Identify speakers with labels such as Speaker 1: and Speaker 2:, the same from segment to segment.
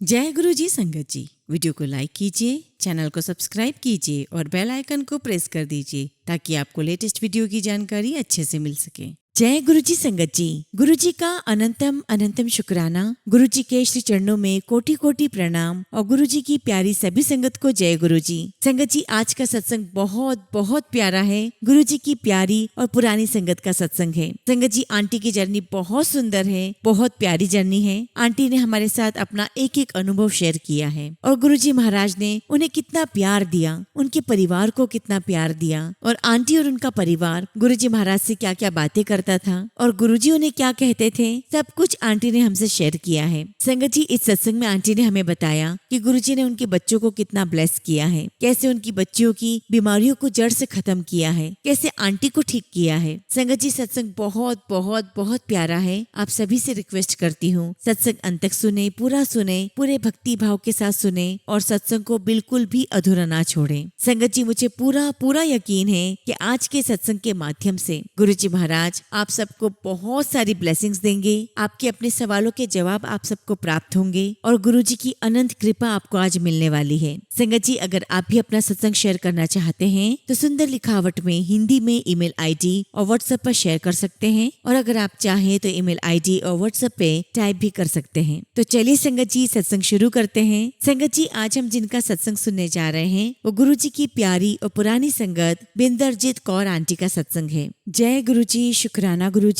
Speaker 1: जय गुरु जी संगत जी। वीडियो को लाइक कीजिए, चैनल को सब्सक्राइब कीजिए और बेल आइकन को प्रेस कर दीजिए ताकि आपको लेटेस्ट वीडियो की जानकारी अच्छे से मिल सके। जय गुरु जी संगत जी। गुरु जी का अनंतम अनंतम शुक्राना। गुरु जी के श्री चरणों में कोटि कोटि प्रणाम और गुरु जी की प्यारी सभी संगत को जय गुरु जी। संगत जी, आज का सत्संग बहुत बहुत प्यारा है। गुरु जी की प्यारी और पुरानी संगत का सत्संग है। संगत जी, आंटी की जर्नी बहुत सुंदर है, बहुत प्यारी जर्नी है। आंटी ने हमारे साथ अपना एक एक अनुभव शेयर किया है और गुरु जी महाराज ने उन्हें कितना प्यार दिया, उनके परिवार को कितना प्यार दिया और आंटी और उनका परिवार गुरु जी महाराज से क्या क्या बातें करता था और गुरुजी उन्हें क्या कहते थे, सब कुछ आंटी ने हमसे शेयर किया है। संगत जी, इस सत्संग में आंटी ने हमें बताया कि गुरुजी ने उनके बच्चों को कितना ब्लेस किया है, कैसे उनकी बच्चियों की बीमारियों को जड़ से खत्म किया है, कैसे आंटी को ठीक किया है। संगत जी, सत्संग बहुत बहुत बहुत प्यारा है। आप सभी से रिक्वेस्ट करती हूँ, सत्संग अंत तक सुने, पूरा सुने, पूरे भक्ति भाव के साथ सुने और सत्संग को बिल्कुल भी अधूरा ना छोड़े। संगत जी, मुझे पूरा पूरा यकीन है कि आज के सत्संग के माध्यम से गुरुजी महाराज आप सबको बहुत सारी ब्लेसिंग्स देंगे। आपके अपने सवालों के जवाब आप सबको प्राप्त होंगे और गुरुजी की अनंत कृपा आपको आज मिलने वाली है। संगत जी, अगर आप भी अपना सत्संग शेयर करना चाहते हैं तो सुंदर लिखावट में हिंदी में ईमेल आईडी और व्हाट्सएप पर शेयर कर सकते हैं और अगर आप चाहें तो ईमेल आईडी और व्हाट्सएप पे टाइप भी कर सकते हैं। तो चलिए संगत जी, सत्संग शुरू करते हैं। संगत जी, आज हम जिनका सत्संग सुनने जा रहे हैं वो गुरु जी की प्यारी और पुरानी संगत बिंदरजीत कौर आंटी का सत्संग है। जय गुरु जी, शुक्राना गुरु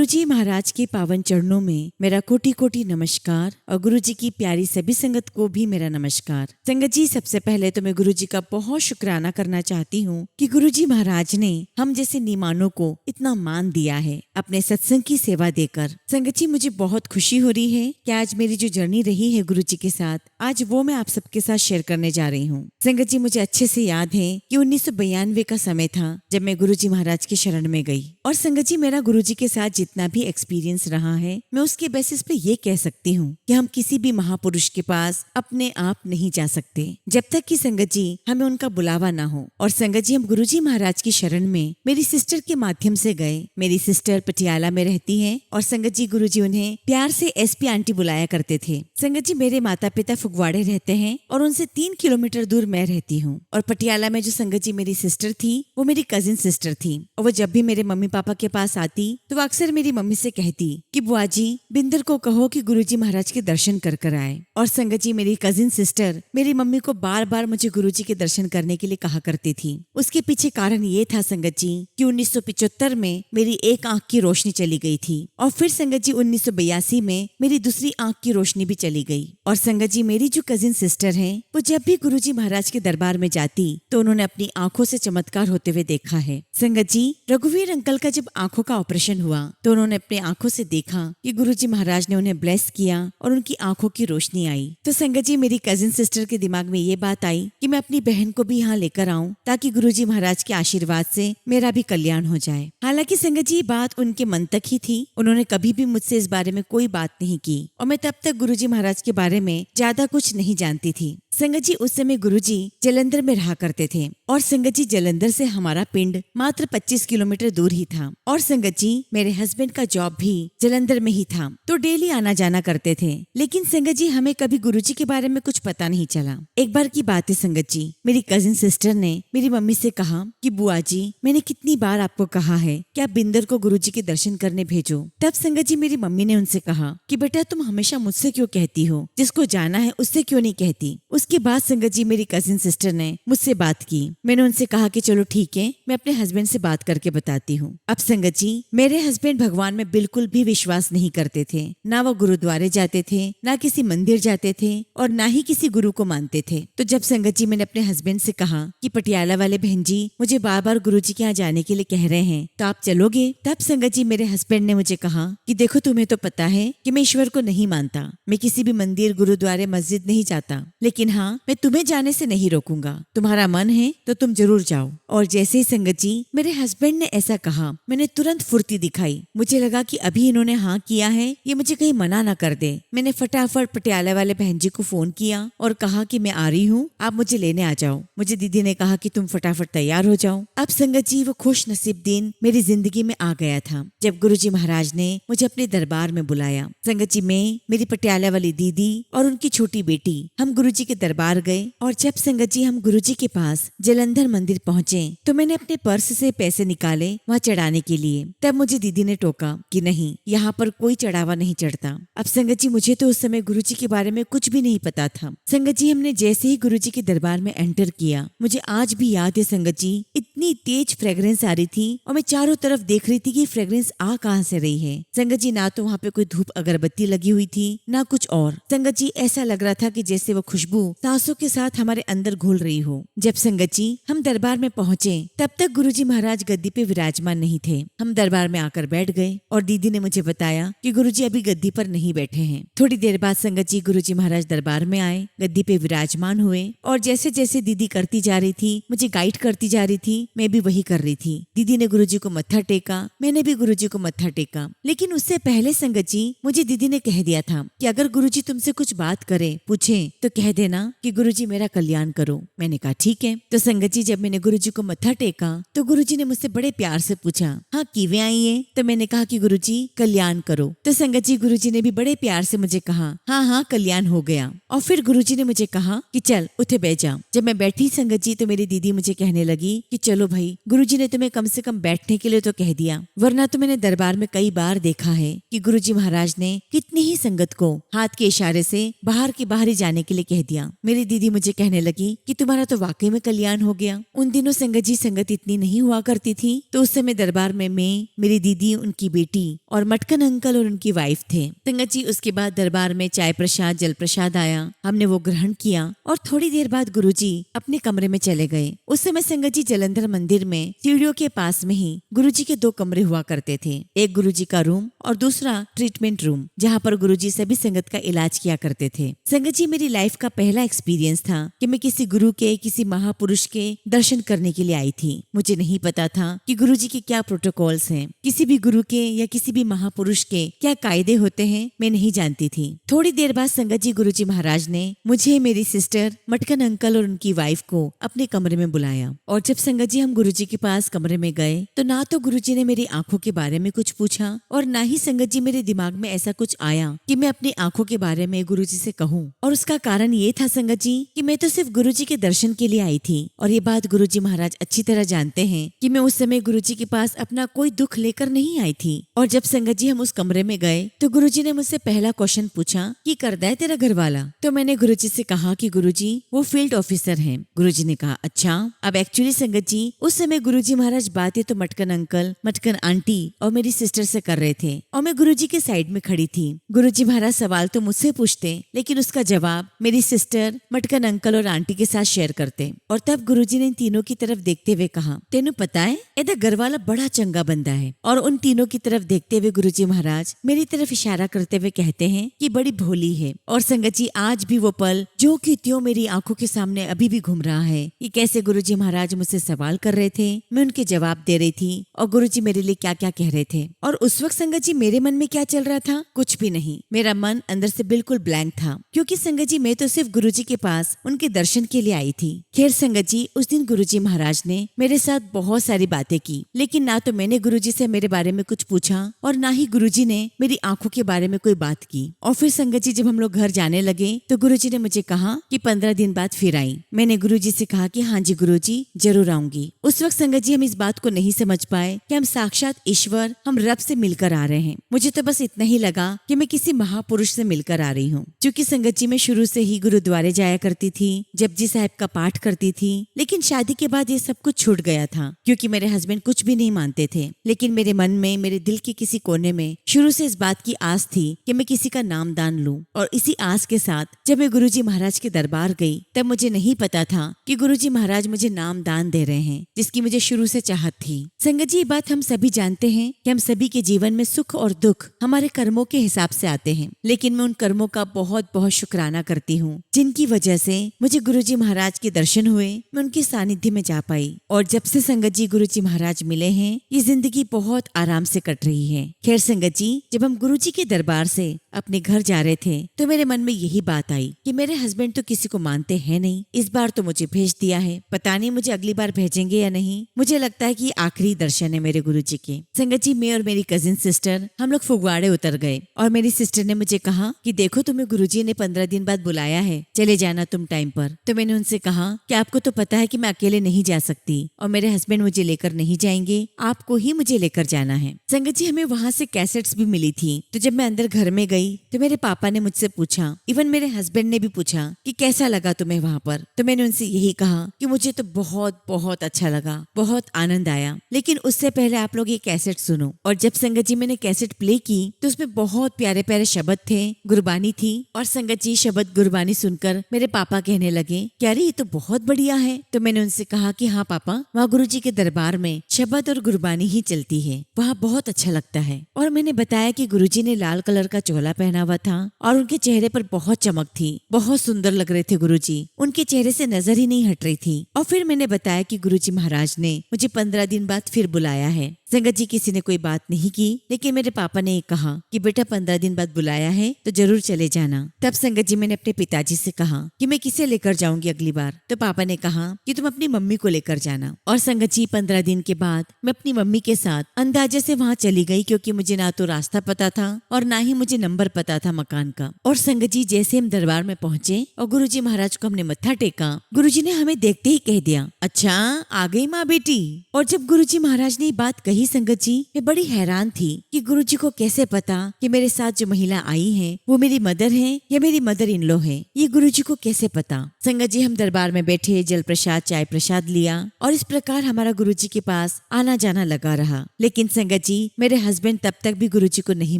Speaker 1: जी महाराज के पावन चरणों में मेरा कोटि कोटि नमस्कार और गुरु जी की प्यारी सभी संगत को भी मेरा नमस्कार। संगत जी, सबसे पहले तो मैं गुरु जी का बहुत शुक्राना करना चाहती हूँ कि गुरु जी महाराज ने हम जैसे नीमानों को इतना मान दिया है अपने सत्संग की सेवा देकर। संगत जी, मुझे बहुत खुशी हो रही है कि आज मेरी जो जर्नी रही है गुरु जी के साथ, आज वो मैं आप सबके साथ शेयर करने जा रही हूँ। संगत जी, मुझे अच्छे से याद है कि 1992 का समय था जब मैं गुरु जी महाराज की शरण में गई और संगत जी, मेरा गुरु जी के साथ जितना भी एक्सपीरियंस रहा है, मैं उसके बेसिस पे ये कह सकती हूँ कि हम किसी भी महापुरुष के पास अपने आप नहीं जा सकते जब तक कि संगत जी हमें उनका बुलावा ना हो। और संगत जी, हम गुरु जी महाराज की शरण में मेरी सिस्टर के माध्यम से गए। मेरी सिस्टर पटियाला में रहती है और संगत जी गुरु जी उन्हें प्यार से एसपी आंटी बुलाया करते थे। संगत जी, मेरे माता पिता फुगवाड़े रहते हैं और उनसे 3 किलोमीटर दूर मैं रहती हूँ और पटियाला में जो संगत जी मेरी सिस्टर थी वो मेरी कजिन सिस्टर थी और वो जब भी मेरे मम्मी पापा के पास आती तो वो अक्सर मेरी मम्मी से कहती कि बुआ जी, बिंदर को कहो कि गुरुजी महाराज के दर्शन कर कर आए। और संगत जी, मेरी कजिन सिस्टर मेरी मम्मी को बार बार मुझे गुरुजी के दर्शन करने के लिए कहा करती थी। उसके पीछे कारण ये था संगत जी कि 1975 में मेरी एक आंख की रोशनी चली गई थी और फिर संगत जी 1982 में मेरी दूसरी आंख की रोशनी भी चली गई। और संगत जी, मेरी जो कजिन सिस्टर है वो जब भी गुरुजी महाराज के दरबार में जाती तो उन्होंने अपनी आंखों से चमत्कार होते हुए देखा है। संगत जी, रघुवीर अंकल का जब आंखों का ऑपरेशन हुआ तो उन्होंने अपनी आंखों से देखा कि गुरुजी महाराज ने उन्हें ब्लेस किया और उनकी आंखों की रोशनी आई। तो संगत जी, मेरी कजिन सिस्टर के दिमाग में ये बात आई कि मैं अपनी बहन को भी यहाँ लेकर आऊं ताकि गुरुजी महाराज के आशीर्वाद से मेरा भी कल्याण हो जाए। हालांकि संगत जी, बात उनके मन तक ही थी, उन्होंने कभी भी मुझसे इस बारे में कोई बात नहीं की और मैं तब तक गुरुजी महाराज के बारे में ज्यादा कुछ नहीं जानती थी। संगत जी, उस समय गुरुजी जलंधर में रहा करते थे और संगत जी, जलंधर से हमारा पिंड मात्र 25 किलोमीटर दूर ही था और संगत जी, मेरे हस्बैंड का जॉब भी जलंधर में ही था तो डेली आना जाना करते थे। लेकिन संगत जी, हमें कभी गुरुजी के बारे में कुछ पता नहीं चला। एक बार की बात है संगत जी, मेरी कजिन सिस्टर ने मेरी मम्मी से कहा कि बुआ जी, मैंने कितनी बार आपको कहा है कि आप बिंदर को गुरुजी के दर्शन करने भेजो। तब संगत जी, मेरी मम्मी ने उनसे कहा कि बेटा, तुम हमेशा मुझसे क्यों कहती हो, जिसको जाना है उससे क्यों नहीं कहती। उसके बाद संगत जी, मेरी कजिन सिस्टर ने मुझसे बात की। मैंने उनसे कहा कि चलो ठीक है, मैं अपने हस्बैंड से बात करके बताती हूँ। अब संगत जी, मेरे हस्बैंड भगवान में बिल्कुल भी विश्वास नहीं करते थे, ना वो गुरुद्वारे जाते थे, ना किसी मंदिर जाते थे और ना ही किसी गुरु को मानते थे। तो जब संगत जी मैंने अपने हस्बैंड से कहा कि पटियाला वाले बहन जी मुझे बार बार गुरु जी के यहाँ जाने के लिए कह रहे हैं तो आप चलोगे, तब संगत जी मेरे हस्बैंड ने मुझे कहा कि देखो, तुम्हें तो पता है कि मैं ईश्वर को नहीं मानता, मैं किसी भी मंदिर, गुरुद्वारे, मस्जिद नहीं जाता, लेकिन हाँ, मैं तुम्हें जाने से नहीं रोकूंगा, तुम्हारा मन है तो तुम जरूर जाओ। और जैसे ही संगत जी मेरे हस्बैंड ने ऐसा कहा, मैंने तुरंत फुर्ती दिखाई। मुझे लगा कि अभी इन्होंने हाँ किया है, ये मुझे कहीं मना ना कर दे। मैंने फटाफट पटियाला वाले बहन जी को फोन किया और कहा कि मैं आ रही हूँ, आप मुझे लेने आ जाओ। मुझे दीदी ने कहा कि तुम फटाफट तैयार हो जाओ। अब संगत जी, वो खुश नसीब दिन मेरी जिंदगी में आ गया था जब गुरुजी महाराज ने मुझे अपने दरबार में बुलाया। संगत जी, मैं, मेरी पटियाला वाली दीदी और उनकी छोटी बेटी हम गुरुजी के दरबार गए। और जब संगत जी हम गुरुजी के पास जलंधर मंदिर पहुँचे तो मैंने अपने पर्स से पैसे निकाले वहाँ चढ़ाने के लिए। तब मुझे दीदी ने टोका कि नहीं, यहाँ पर कोई चढ़ावा नहीं चढ़ता। अब संगत जी मुझे तो उस समय गुरुजी के बारे में कुछ भी नहीं पता था। संगत जी हमने जैसे ही गुरुजी के दरबार में एंटर किया, मुझे आज भी याद है संगत जी, इतनी तेज फ्रेग्रेंस आ रही थी और मैं चारों तरफ देख रही थी कि फ्रेग्रेंस आ कहाँ से रही है। संगत जी ना तो वहाँ पे कोई धूप अगरबत्ती लगी हुई थी ना कुछ और। संगत जी ऐसा लग रहा था कि जैसे वो खुशबू सांसों के साथ हमारे अंदर घुल रही हो। जब संगत जी हम दरबार में पहुँचे तब तक गुरुजी महाराज गद्दी पे विराजमान नहीं थे। हम दरबार में आकर बैठ गए और दीदी ने मुझे बताया कि गुरुजी अभी गद्दी पर नहीं बैठे हैं। थोड़ी देर बाद संगत जी गुरुजी महाराज दरबार में आए, गद्दी पे विराजमान हुए और जैसे जैसे दीदी करती जा रही थी, मुझे गाइड करती जा रही थी, मैं भी वही कर रही थी। दीदी ने गुरुजी को मत्था टेका, मैंने भी गुरुजी को मत्था टेका। लेकिन उससे पहले संगत जी मुझे दीदी ने कह दिया था कि अगर गुरुजी तुमसे कुछ बात करे, पूछे तो कह देना कि गुरुजी मेरा कल्याण करो। मैंने कहा ठीक है। तो संगत जी जब मैंने गुरुजी को मत्था टेका तो गुरुजी ने मुझसे बड़े प्यार से पूछा, हाँ किवे आई है? तो मैंने कहा कि गुरुजी कल्याण करो। तो संगत जी गुरुजी ने भी बड़े प्यार से मुझे कहा, हाँ हाँ कल्याण हो गया। और फिर गुरुजी ने मुझे कहा कि चल उठे बैठ जा। जब मैं बैठी संगत जी तो मेरी दीदी मुझे कहने लगी कि चलो भाई, गुरुजी ने तुम्हें कम से कम बैठने के लिए तो कह दिया, वरना तो मैंने दरबार में कई बार देखा है कि गुरुजी महाराज ने कितनी ही संगत को हाथ के इशारे से बाहर के बाहर ही जाने के लिए कह दिया। मेरी दीदी मुझे कहने लगी कि तुम्हारा तो वाकई में कल्याण हो गया। उन दिनों संगत जी संगत इतनी नहीं हुआ करती थी, तो उस समय दरबार में मैं, मेरी दीदी, उनकी बेटी और मटकन अंकल और उनकी वाइफ थे। संगत जी उसके बाद दरबार में चाय प्रसाद जल प्रसाद आया, हमने वो ग्रहण किया और थोड़ी देर बाद गुरुजी अपने कमरे में चले गए। उस समय संगत जी जलंधर मंदिर में सीढ़ियों के पास में ही गुरुजी के 2 कमरे हुआ करते थे, एक गुरुजी का रूम और दूसरा ट्रीटमेंट रूम, जहाँ पर गुरुजी सभी संगत का इलाज किया करते थे। संगत जी मेरी लाइफ का पहला एक्सपीरियंस था कि मैं किसी गुरु के, किसी महापुरुष के दर्शन करने के लिए आई थी। मुझे नहीं पता था कि गुरुजी के क्या प्रोटोकॉल्स हैं, किसी भी गुरु के या किसी भी महापुरुष के क्या कायदे होते हैं, मैं नहीं जानती थी। थोड़ी देर बाद संगत जी गुरुजी महाराज ने मुझे, मेरी सिस्टर, मटकन अंकल और उनकी वाइफ को अपने कमरे में बुलाया। और जब संगत जी हम गुरुजी के पास कमरे में गए तो ना तो गुरुजी ने मेरी आंखों के बारे में कुछ पूछा और ना ही संगत जी मेरे दिमाग में ऐसा कुछ आया कि मैं अपनी आंखों के बारे में गुरुजी से कहूँ। और उसका कारण ये था संगत जी कि मैं तो सिर्फ गुरुजी के दर्शन के लिए आई थी और ये बात गुरुजी महाराज अच्छी तरह जानते हैं कि मैं उस समय गुरुजी के पास अपना कोई दुख लेकर नहीं आई थी। और जब संगत जी हम उस कमरे में गए तो गुरुजी ने मुझसे पहला क्वेश्चन पूछा कि करदा है तेरा घर वाला? तो मैंने गुरुजी से कहा कि गुरुजी वो फील्ड ऑफिसर हैं। गुरुजी ने कहा अच्छा। अब एक्चुअली संगत जी उस समय गुरुजी महाराज बातें तो मटकन अंकल, मटकन आंटी और मेरी सिस्टर से कर रहे थे और मैं गुरुजी के साइड में खड़ी थी। गुरुजी महाराज सवाल तो मुझसे पूछते लेकिन उसका जवाब मेरी सिस्टर, मटकन अंकल और आंटी के साथ शेयर करते। और तब गुरुजी ने इन तीनों की तरफ देखते हुए कहा, तेनू पता है एदा घर वाला बड़ा चंगा बंदा है। और उन तीनों की तरफ देखते हुए गुरुजी महाराज मेरी तरफ इशारा करते हुए कहते हैं कि बड़ी भोली है। और संगत जी आज भी वो पल जो कि त्यों मेरी आंखों के सामने अभी भी घूम रहा है कि कैसे गुरुजी महाराज मुझसे सवाल कर रहे थे, मैं उनके जवाब दे रही थी और गुरुजी मेरे लिए क्या क्या कह रहे थे। और उस वक्त संगत जी मेरे मन में क्या चल रहा था? कुछ भी नहीं। मेरा मन अंदर से बिल्कुल ब्लैंक था क्योंकि संगत जी मैं तो सिर्फ गुरुजी के पास उनके दर्शन के लिए आई थी। खैर संगत जी उस दिन गुरुजी महाराज ने मेरे साथ बहुत सारी बातें की, लेकिन ना तो मैंने गुरुजी से मेरे बारे में कुछ पूछा और ना ही गुरुजी ने मेरी आंखों के बारे में कोई बात की। और फिर संगत जी जब हम लोग घर जाने लगे तो गुरुजी ने मुझे कहा कि 15 दिन बाद फिर आई। मैंने गुरुजी से कहा कि हाँ जी गुरुजी जरूर आऊंगी। उस वक्त संगत जी हम इस बात को नहीं समझ पाए कि हम साक्षात ईश्वर, हम रब से मिलकर आ रहे हैं। मुझे तो बस इतना ही लगा कि मैं किसी महापुरुष से मिलकर आ रही हूँ। क्योंकि संगत जी मैं शुरू से ही गुरुद्वारे जाया करती थी, जपजी साहब का पाठ करती थी, लेकिन शादी के बाद ये सब कुछ छूट गया था क्योंकि मेरे हस्बैंड कुछ भी नहीं मानते थे। लेकिन मेरे मन में, मेरे दिल के किसी कोने में शुरू से इस बात की आस थी कि मैं किसी का नाम दान लूं। और इसी आस के साथ जब मैं गुरुजी महाराज के दरबार गई तब मुझे नहीं पता था कि गुरुजी महाराज मुझे नाम दान दे रहे हैं, जिसकी मुझे शुरू से चाहत थी। संगत जी ये बात हम सभी जानते हैं कि हम सभी के जीवन में सुख और दुख हमारे कर्मों के हिसाब से आते हैं, लेकिन मैं उन कर्मों का बहुत बहुत शुक्राना करती हूँ जिनकी वजह से मुझे गुरुजी महाराज के दर्शन हुए, मैं उनके सानिध्य में जा पाई। और जब से संगत जी गुरुजी महाराज मिले हैं ये जिंदगी बहुत आराम से कट रही है। खैर संगत जी जब हम गुरुजी के दर्बार से अपने घर जा रहे थे तो मेरे मन में यही बात आई कि मेरे हस्बैंड तो किसी को मानते हैं नहीं, इस बार तो मुझे भेज दिया है, पता नहीं मुझे अगली बार भेजेंगे या नहीं। मुझे लगता है कि ये आखिरी दर्शन है मेरे गुरुजी के। संगत जी, मैं और मेरी कजिन सिस्टर हम लोग फुगवाड़े उतर गए और मेरी सिस्टर ने मुझे कहा कि देखो तुम्हें गुरुजी ने 15 दिन बाद बुलाया है, चले जाना तुम टाइम पर। तो मैंने उनसे कहा कि आपको तो पता है कि मैं अकेले नहीं जा सकती और मेरे हस्बैंड मुझे लेकर नहीं जाएंगे, आपको ही मुझे लेकर जाना है। संगत जी, हमें वहाँ से कैसेट्स भी मिली थी। तो जब मैं अंदर घर में गई तो मेरे पापा ने मुझसे पूछा, इवन मेरे हस्बैंड ने भी पूछा कि कैसा लगा तुम्हें वहाँ पर। तो मैंने उनसे यही कहा कि मुझे तो बहुत बहुत अच्छा लगा, बहुत आनंद आया। लेकिन उससे पहले आप लोग ये कैसेट सुनो। और जब संगत जी मैंने कैसेट प्ले की तो उसमें बहुत प्यारे प्यारे शब्द थे, गुरबानी थी। और संगत जी, शब्द गुरबानी सुनकर मेरे पापा कहने लगे कि अरे ये तो बहुत बढ़िया है। तो मैंने उनसे कहा कि हाँ पापा, वहाँ गुरुजी के दरबार में शब्द और गुरबानी ही चलती है, वहाँ बहुत अच्छा लगता है। और मैंने बताया कि गुरुजी ने लाल कलर का चोला पहना हुआ था और उनके चेहरे पर बहुत चमक थी, बहुत सुंदर लग रहे थे गुरुजी, उनके चेहरे से नजर ही नहीं हट रही थी। और फिर मैंने बताया कि गुरुजी महाराज ने मुझे 15 दिन बाद फिर बुलाया है। संगत जी, किसी ने कोई बात नहीं की, लेकिन मेरे पापा ने कहा कि बेटा 15 दिन बाद बुलाया है तो जरूर चले जाना। तब संगत जी मैंने अपने पिताजी से कहा कि मैं किसे लेकर जाऊंगी अगली बार। तो पापा ने कहा कि तुम अपनी मम्मी को लेकर जाना। और संगत जी, 15 दिन के बाद मैं अपनी मम्मी के साथ अंदाजे से वहाँ चली गई, क्योंकि मुझे ना तो रास्ता पता था और ना ही मुझे नंबर पता था मकान का। और संगत जी, जैसे हम दरबार में पहुंचे और गुरुजी महाराज को हमने मत्था टेका, गुरुजी ने हमें देखते ही कह दिया, अच्छा आ गई माँ बेटी। और जब गुरुजी महाराज ने ये बात कही संगत जी, मैं बड़ी हैरान थी कि गुरुजी को कैसे पता कि मेरे साथ जो महिला आई है वो मेरी मदर है या मेरी मदर इन लॉ है, ये गुरुजी को कैसे पता। संगत जी, हम दरबार में बैठे, जल प्रसाद चाय प्रसाद लिया और इस प्रकार हमारा गुरुजी के पास आना जाना लगा रहा। लेकिन संगत जी, मेरे हस्बैंड तब तक भी गुरुजी को नहीं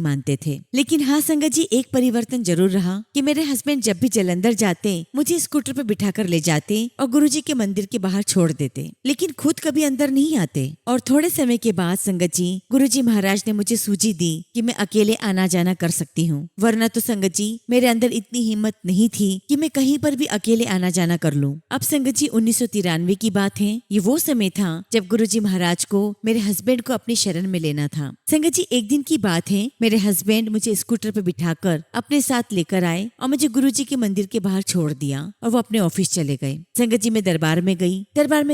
Speaker 1: मानते थे। लेकिन हाँ संगत जी, एक परिवर्तन जरूर रहा कि मेरे हस्बैंड जब भी जलंधर जाते मुझे स्कूटर पर बिठा कर ले जाते और गुरुजी के मंदिर के बाहर छोड़ देते, लेकिन खुद कभी अंदर नहीं आते। और थोड़े समय के बाद संगत जी, गुरुजी महाराज ने मुझे सूझी दी कि मैं अकेले आना जाना कर सकती हूँ, वरना तो संगत जी मेरे अंदर इतनी हिम्मत नहीं थी कि मैं कहीं पर भी अकेले आना जाना कर लूँ। अब संगत जी, 1993 की बात है। ये वो समय था जब गुरुजी महाराज को मेरे हस्बैंड को अपनी शरण में लेना था। संगत जी, एक दिन की बात है, मेरे हस्बैंड मुझे स्कूटर पर बिठाकर अपने साथ लेकर आए और मुझे गुरुजी के मंदिर के बाहर छोड़ दिया और वो अपने ऑफिस चले गए। संगत जी, मैं दरबार में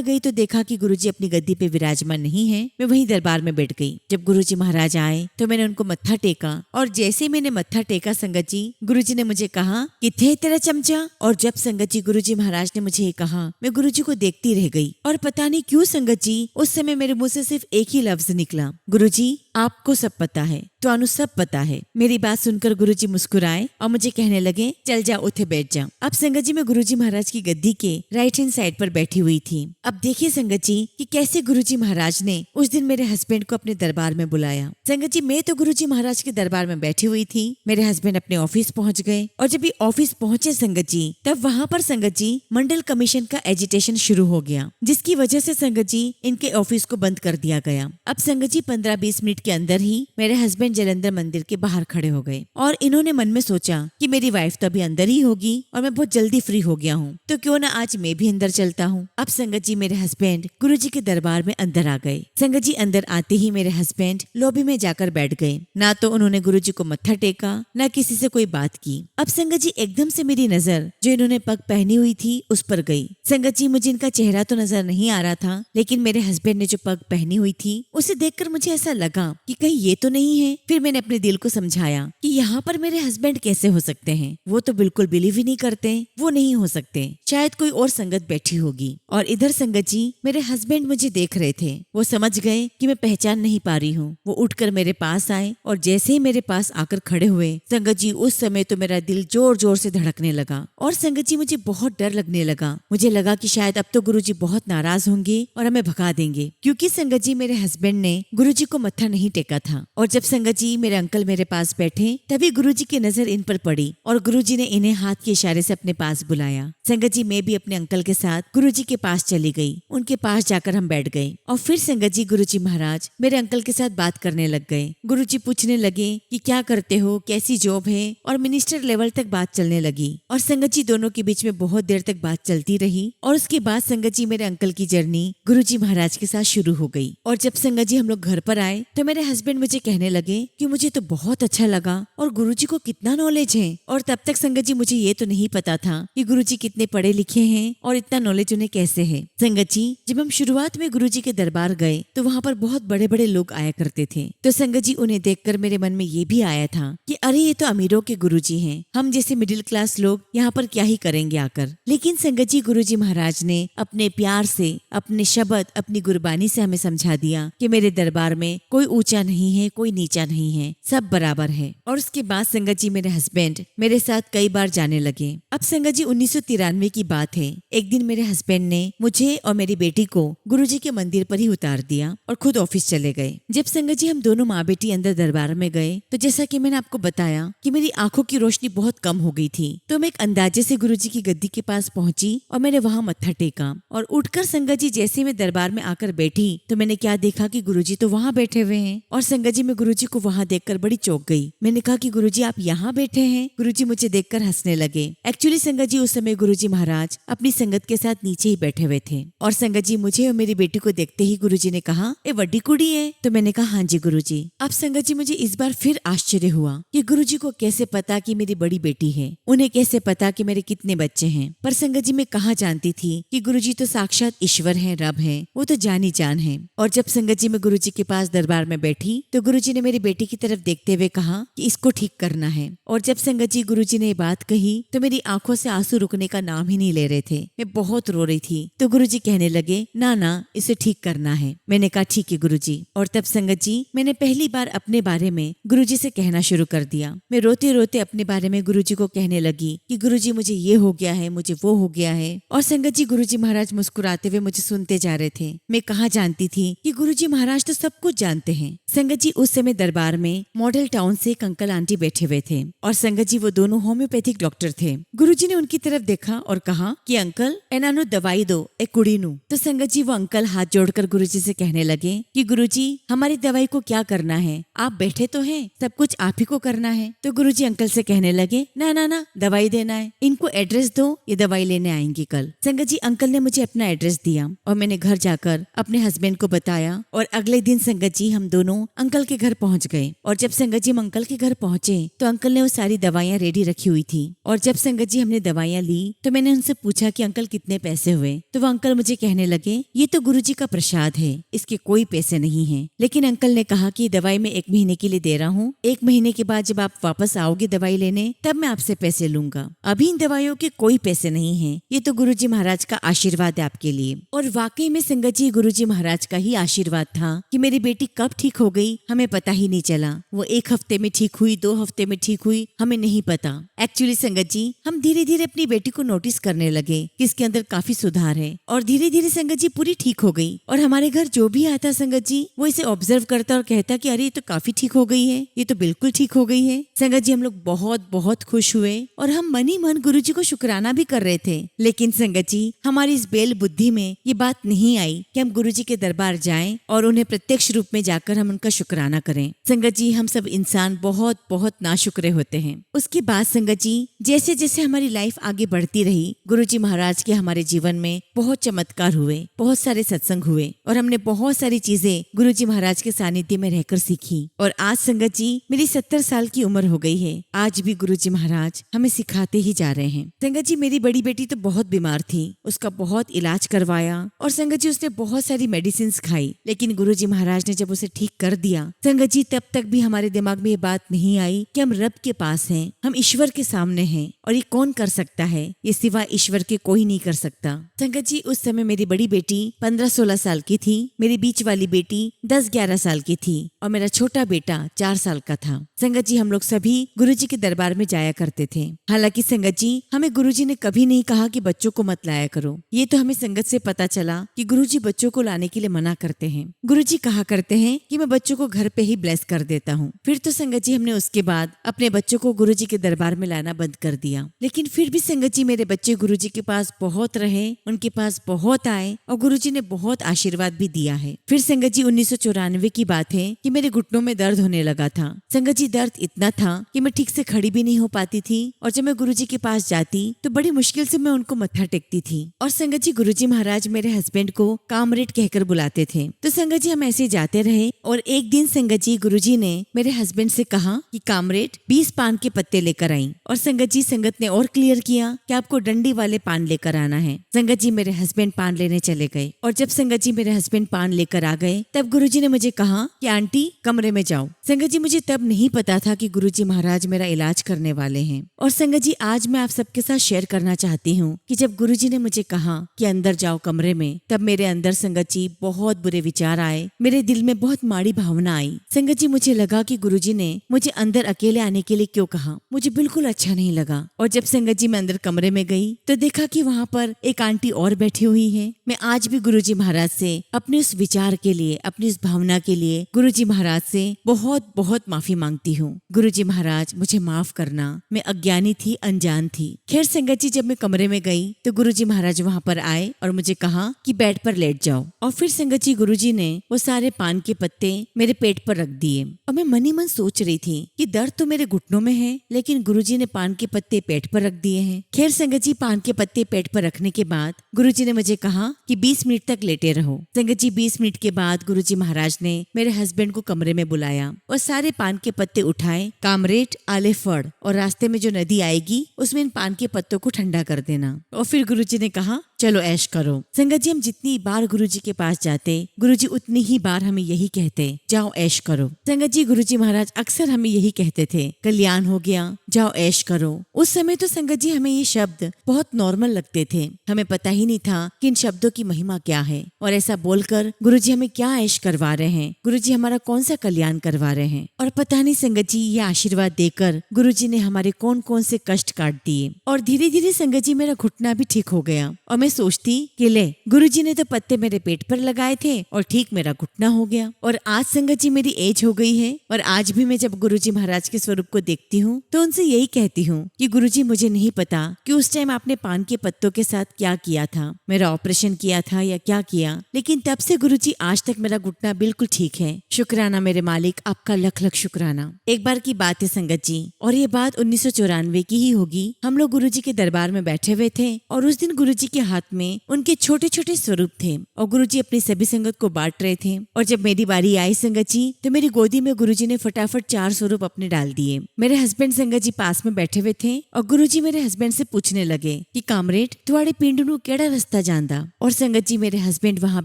Speaker 1: गई तो देखा कि गुरुजी अपनी गद्दी पे विराजमान नहीं है। मैं वहीं दरबार में बैठ गई। जब गुरुजी महाराज आए तो मैंने उनको मत्था टेका और जैसे मैंने मत्था टेका संगत जी, गुरुजी ने मुझे कहा कि थे तेरा चमचा। और जब संगत जी, गुरुजी महाराज ने मुझे ये कहा, मैं गुरुजी को देखती रह गई और पता नहीं क्यों संगत जी, उस समय मेरे मुंह से सिर्फ एक ही लफ्ज निकला, गुरुजी आपको सब पता है, तो अनु सब पता है। मेरी बात सुनकर गुरुजी मुस्कुराए और मुझे कहने लगे, चल जा, उठे बैठ जा। अब संगत जी, मैं गुरुजी महाराज की गद्दी के राइट हैंड साइड पर बैठी हुई थी। अब देखिए संगत जी कि कैसे गुरुजी महाराज ने उस दिन मेरे हस्बैंड को अपने दरबार में बुलाया। संगत जी, मैं तो गुरुजी महाराज के दरबार में बैठी हुई थी, मेरे हस्बैंड अपने ऑफिस पहुंच गए और जब ये ऑफिस पहुंचे संगत जी, तब वहाँ पर संगत जी मंडल कमीशन का एजिटेशन शुरू हो गया, जिसकी वजह से संगत जी इनके ऑफिस को बंद कर दिया गया। अब संगत जी, 15-20 मिनट के अंदर ही मेरे हस्बैंड जलंधर मंदिर के बाहर खड़े हो गए और इन्होंने मन में सोचा कि मेरी वाइफ तो अभी अंदर ही होगी और मैं बहुत जल्दी फ्री हो गया हूँ, तो क्यों ना आज मैं भी अंदर चलता हूँ। अब संगत जी, मेरे हस्बैंड गुरुजी के दरबार में अंदर आ गए। संगत जी, अंदर आते ही मेरे हस्बैंड लॉबी में जाकर बैठ गए। ना तो उन्होंने गुरुजी को मत्था टेका, ना किसी से कोई बात की। अब संगत जी, एकदम से मेरी नजर जो इन्होंने पग पहनी हुई थी उस पर गई। संगत जी, मुझे इनका चेहरा तो नजर नहीं आ रहा था, लेकिन मेरे हस्बैंड ने जो पग पहनी हुई थी उसे देखकर मुझे ऐसा लगा कि कहीं ये तो नहीं है। फिर मैंने अपने दिल को समझाया कि यहाँ पर मेरे हस्बैंड कैसे हो सकते हैं, वो तो बिल्कुल बिलीव ही नहीं करते, वो नहीं हो सकते, शायद कोई और संगत बैठी होगी। और इधर संगत जी, मेरे हस्बैंड मुझे देख रहे थे, वो समझ गए कि मैं पहचान नहीं पा रही हूँ। वो उठकर मेरे पास आए और जैसे ही मेरे पास आकर खड़े हुए संगत जी, उस समय तो मेरा दिल जोर जोर से धड़कने लगा और संगत जी, मुझे बहुत डर लगने लगा। मुझे लगा कि शायद अब तो गुरुजी बहुत नाराज होंगे और हमें भगा देंगे, क्योंकि संगत जी, मेरे हस्बैंड ने गुरुजी को मत्था नहीं टेका था। और जब संगत जी, मेरे अंकल मेरे पास बैठे, तभी गुरुजी की नजर इन पर पड़ी और गुरुजी ने इन्हें हाथ के इशारे से अपने पास बुलाया। संगत जी, मैं भी अपने अंकल के साथ गुरुजी के पास चली गई। उनके पास जाकर हम बैठ गए और फिर संगत जी, गुरुजी महाराज मेरे अंकल के साथ बात करने लग गए। गुरुजी पूछने लगे कि क्या करते हो, कैसी जॉब है, और मिनिस्टर लेवल तक बात चलने लगी। और संगत जी, दोनों के बीच में बहुत देर तक बात चलती रही और उसके बाद संगत जी, मेरे अंकल की जर्नी गुरुजी महाराज के साथ शुरू हो गई। और जब संगत जी हम लोग घर पर आए तो मेरे हस्बैंड मुझे कहने लगे कि मुझे तो बहुत अच्छा लगा और गुरुजी को कितना नॉलेज है। और तब तक संगत जी मुझे ये तो नहीं पता था कि गुरुजी कितने पढ़े लिखे हैं और इतना नॉलेज उन्हें कैसे है। संगत जी जब हम शुरुआत में गुरुजी के दरबार गए तो वहाँ पर बहुत बड़े बड़े लोग आया करते थे। तो संगत जी उन्हें देखकर मेरे मन में ये भी आया था कि अरे ये तो अमीरों के गुरुजी हैं, हम जैसे मिडिल क्लास लोग यहाँ पर क्या ही करेंगे आकर। लेकिन संगत जी गुरुजी महाराज ने अपने प्यार से, अपने शब्द, अपनी गुरबानी से हमें समझा दिया कि मेरे दरबार में कोई ऊंचा नहीं है, कोई नीचा नहीं है, सब बराबर है। और उसके बाद संगत जी मेरे हस्बैंड मेरे साथ कई बार जाने लगे। अब संगत जी 1993 की बात है। एक दिन मेरे हस्बैंड ने मुझे और मेरी बेटी को गुरुजी के मंदिर पर ही उतार दिया और खुद ऑफिस चले गए। जब संगत जी हम दोनों माँ बेटी अंदर दरबार में गए तो जैसा कि मैंने आपको बताया कि मेरी आंखों की रोशनी बहुत कम हो गई थी, तो मैं एक अंदाजे से गुरुजी की गद्दी के पास पहुंची और मैंने वहां मत्था टेका। और उठकर संगत जी जैसे मैं दरबार में आकर बैठी तो मैंने क्या देखा कि गुरुजी तो वहां बैठे हुए हैं। और संगत जी मैं गुरुजी को वहां देखकर बड़ी चौंक गई। मैंने कहा कि गुरुजी आप यहाँ बैठे हैं। गुरुजी मुझे देखकर हंसने लगे। एक्चुअली संगत जी उस समय गुरुजी महाराज अपनी संगत के साथ नीचे ही बैठे हुए थे। और संगत जी मुझे और मेरी बेटी को देखते ही गुरुजी ने कहा, ए वड्डी कुड़ी है? तो मैंने कहा हाँ जी गुरुजी। अब संगत जी मुझे इस बार फिर आश्चर्य हुआ कि गुरुजी को कैसे पता कि मेरी बड़ी बेटी है, उन्हें कैसे पता कि मेरे कितने बच्चे हैं। पर संगत जी मैं कहाँ जानती थी कि गुरुजी तो साक्षात ईश्वर हैं, रब हैं, वो तो जानी जान है। और जब संगत जी मैं गुरुजी के पास दरबार में बैठी तो गुरुजी ने मेरी बेटी की तरफ देखते हुए कहा कि इसको ठीक करना है। और जब संगत जी गुरुजी ने ये बात कही तो मेरी आंखों से आंसू रुकने का नाम ही नहीं ले रहे थे। मैं बहुत रो रही थी। तो गुरुजी कहने लगे ना ना इसे ठीक करना है। मैंने कहा ठीक है गुरुजी। और तब संगत जी मैंने पहली बार अपने बारे में गुरुजी से कहना शुरू कर दिया। मैं रोते रोते अपने बारे में गुरुजी को कहने लगी कि गुरुजी मुझे ये हो गया है, मुझे वो हो गया है। और संगत जी गुरुजी महाराज मुस्कुराते हुए मुझे सुनते जा रहे थे। मैं कहाँ जानती थी कि गुरुजी महाराज तो सब कुछ जानते हैं। संगत जी उस समय दरबार में मॉडल टाउन से एक अंकल आंटी बैठे हुए थे और संगत जी वो दोनों होम्योपैथिक डॉक्टर थे। गुरुजी ने उनकी तरफ देखा और कहा कि अंकल एनानु दवाई दो ए कुड़ी नु। तो संगत जी वो अंकल हाथ जोड़कर गुरुजी से कहने लगे कि गुरुजी हमारी दवाई को क्या करना है, आप बैठे तो हैं, सब कुछ आप ही को करना है। तो गुरुजी अंकल से कहने लगे ना ना ना दवाई देना है, इनको एड्रेस दो, ये दवाई लेने आएंगी कल। संगत जी अंकल ने मुझे अपना एड्रेस दिया और मैंने घर जाकर अपने हस्बैंड को बताया। और अगले दिन संगत जी हम दोनों अंकल के घर पहुंच गए। और जब संगत जी हम अंकल के घर पहुंचे तो अंकल ने वो सारी दवाइयाँ रेडी रखी हुई थी। और जब संगत जी हमने दवाइयाँ ली तो मैंने उनसे पूछा कि अंकल कितने पैसे हुए। तो वो अंकल मुझे कहने लगे ये तो गुरुजी का प्रसाद है, इसके कोई पैसे नहीं है। लेकिन अंकल ने कहा कि दवाई मैं 1 महीने के लिए दे रहा हूँ, 1 महीने के बाद जब आप वापस आओगे दवाई लेने तब मैं आपसे पैसे लूंगा, अभी इन दवाइयों के कोई पैसे नहीं है, ये तो गुरुजी महाराज का आशीर्वाद है आपके लिए। और वाकई में संगत जी गुरुजी महाराज का ही आशीर्वाद था कि मेरी बेटी कब ठीक हो गई हमें पता ही नहीं चला। वो 1 हफ्ते में ठीक हुई, 2 हफ्ते में ठीक हुई, हमें नहीं पता। एक्चुअली संगत जी हम धीरे धीरे अपनी बेटी को नोटिस करने लगे कि इसके अंदर काफी सुधार है। और धीरे धीरे संगत जी पूरी ठीक हो गई। और हमारे घर जो भी आता संगत जी वो इसे ऑब्जर्व करता और कहता कि अरे ये तो काफी ठीक हो गई है, ये तो बिल्कुल ठीक हो गई है। संगत जी हम लोग बहुत बहुत खुश हुए और हम मन ही मन गुरुजी को शुक्राना भी कर रहे थे। लेकिन संगत जी हमारी इस बेल बुद्धि में ये बात नहीं आई कि हम गुरुजी के दरबार जाएं और उन्हें प्रत्यक्ष रूप में जाकर हम उनका शुक्राना करें। संगत जी हम सब इंसान बहुत बहुत नाशुक्रे होते हैं। उसके बाद संगत जी जैसे जैसे हमारी लाइफ आगे बढ़ती रही गुरुजी महाराज के हमारे जीवन में बहुत चमत्कार हुए, बहुत सारे सत्संग हुए और हमने बहुत सारी चीजें गुरुजी महाराज के सानिध्य में रहकर सीखी। और आज संगत जी मेरी 70 साल की उम्र हो गई है, आज भी गुरुजी महाराज हमें सिखाते ही जा रहे हैं। संगत जी मेरी बड़ी बेटी तो बहुत बीमार थी, उसका बहुत इलाज करवाया और संगत जी उसने बहुत सारी मेडिसिन खाई, लेकिन गुरुजी महाराज ने जब उसे ठीक कर दिया संगत जी तब तक भी हमारे दिमाग में ये बात नहीं आई कि हम रब के पास हैं, हम ईश्वर के सामने हैं और ये कौन कर सकता है, ये सिवा ईश्वर के कोई नहीं कर सकता। संगत जी उस समय मेरी बड़ी बेटी 15-16 साल की थी, मेरी बीच वाली बेटी 10-11 साल की थी और मेरा छोटा बेटा 4 साल का था। संगत जी हम लोग सभी गुरुजी के दरबार में जाया करते थे। हालांकि संगत जी हमें गुरुजी ने कभी नहीं कहा कि बच्चों को मत लाया करो, ये तो हमें संगत से पता चला कि गुरुजी बच्चों को लाने के लिए मना करते हैं। गुरुजी कहा करते हैं कि मैं बच्चों को घर पे ही ब्लेस कर देता हूँ। फिर तो संगत जी हमने उसके बाद अपने बच्चों को गुरुजी के दरबार में लाना बंद कर दिया। लेकिन फिर भी संगत जी मेरे बच्चे गुरुजी के पास बहुत रहे, उनके पास बहुत आए और गुरुजी ने बहुत आशीर्वाद भी दिया है। फिर संगत जी 1994 की बात है कि मेरे घुटनों में दर्द होने लगा था। संगत जी दर्द इतना था कि मैं ठीक से खड़ी भी नहीं हो पाती थी और जब मैं गुरुजी के पास जाती तो बड़ी मुश्किल से मैं उनको मत्था टेकती थी। और संगत जी गुरुजी महाराज मेरे हस्बैंड को कामरेड कहकर बुलाते थे। तो संगत जी हम ऐसे जाते रहे और एक दिन संगत जी गुरुजी ने मेरे हस्बैंड से कहा कि कामरेड 20 पान के पत्ते लेकर आई। और संगत जी संगत ने और क्लियर किया कि आपको डंडी वाले पान लेकर आना है। संगत जी मेरे हस्बैंड पान लेने चले गए और जब संगत जी मेरे हस्बैंड पान लेकर आ गए तब गुरुजी ने मुझे कहा कि आंटी कमरे में जाओ। संगत जी मुझे तब नहीं पता था कि गुरुजी महाराज मेरा इलाज करने वाले हैं। और संगत जी आज मैं आप सबके साथ शेयर करना चाहती हूँ कि जब गुरुजी ने मुझे कहा कि अंदर जाओ कमरे में, तब मेरे अंदर संगत जी बहुत बुरे विचार आए। मेरे दिल में बहुत माड़ी भावना आई। संगत जी मुझे लगा कि गुरुजी ने मुझे अंदर अकेले आने के लिए क्यों कहा। मुझे बिल्कुल अच्छा नहीं लगा। और जब संगत जी मैं अंदर कमरे में गई तो देखा कि वहाँ पर एक आंटी और बैठी हुई है। मैं आज भी गुरुजी महाराज से अपने उस विचार के लिए, अपनी उस भावना के लिए गुरुजी महाराज से बहुत बहुत माफी मांगती हूँ। गुरुजी महाराज मुझे माफ करना, मैं अज्ञानी थी, अनजान थी। खैर संगत जी जब मैं कमरे में गई तो गुरुजी महाराज वहाँ पर आए और मुझे कहा कि बेड पर लेट जाओ। और फिर संगत जी गुरुजी ने वो सारे पान के पत्ते मेरे पेट पर रख दिए। और मैं मनी मन सोच रही थी कि दर्द तो मेरे घुटनों में है, लेकिन गुरुजी ने पान के पत्ते पेट पर रख दिए हैं। खैर संगत जी पान के पत्ते पेट पर रखने के बाद गुरुजी ने मुझे कहा कि 20 मिनट तक लेटे रहो। संगत जी 20 मिनट के बाद गुरुजी महाराज ने मेरे हस्बैंड को कमरे में बुलाया और सारे पान के पत्ते उठाए, कामरेड आले फड़, और रास्ते में जो नदी आएगी उसमें इन पान के पत्तों को ठंडा कर देना। और फिर गुरुजी ने कहा चलो ऐश करो। संगत जी हम जितनी बार गुरुजी के पास जाते, गुरुजी उतनी ही बार हमें यही कहते, जाओ ऐश करो। संगत जी गुरुजी महाराज अक्सर हमें यही कहते थे, कल्याण हो गया, जाओ ऐश करो। उस समय तो संगत जी हमें ये शब्द बहुत नॉर्मल लगते थे। हमें पता ही नहीं था कि इन शब्दों की महिमा क्या है और ऐसा बोलकर गुरुजी हमें क्या ऐश करवा रहे हैं, गुरुजी हमारा कौन सा कल्याण करवा रहे हैं। और पता नहीं संगत जी ये आशीर्वाद देकर गुरुजी ने हमारे कौन कौन से कष्ट काट दिए। और धीरे धीरे संगत जी मेरा घुटना भी ठीक हो गया। और मैं सोचती कि ले गुरुजी ने तो पत्ते मेरे पेट पर लगाए थे और ठीक मेरा घुटना हो गया। और आज संगत जी मेरी एज हो गई है और आज भी मैं जब गुरुजी महाराज के स्वरूप को देखती हूँ तो उनसे यही कहती हूँ कि गुरुजी मुझे नहीं पता कि उस टाइम आपने पान के पत्तों के साथ क्या किया था, मेरा ऑपरेशन किया था या क्या किया, लेकिन तब से गुरुजी आज तक मेरा घुटना बिल्कुल ठीक है। शुक्राना मेरे मालिक, आपका लख लख शुक्राना। एक बार की बात है संगत जी, और ये बात 1994 की ही होगी। हम लोग गुरुजी के दरबार में बैठे हुए थे और उस दिन गुरुजी के हाथ में उनके छोटे छोटे स्वरूप थे और गुरुजी अपनी सभी संगत को बांट रहे थे। और जब मेरी बारी आई संगत जी तो मेरी गोदी में गुरुजी ने फटाफट 4 स्वरूप अपने डाल दिए। मेरे हस्बैंड संगत जी पास में बैठे हुए थे और गुरुजी मेरे हस्बैंड से पूछने लगे कि कामरेड तुम्हारे पिंड नू केड़ा रास्ता जांदा। और संगत जी मेरे हस्बैंड वहाँ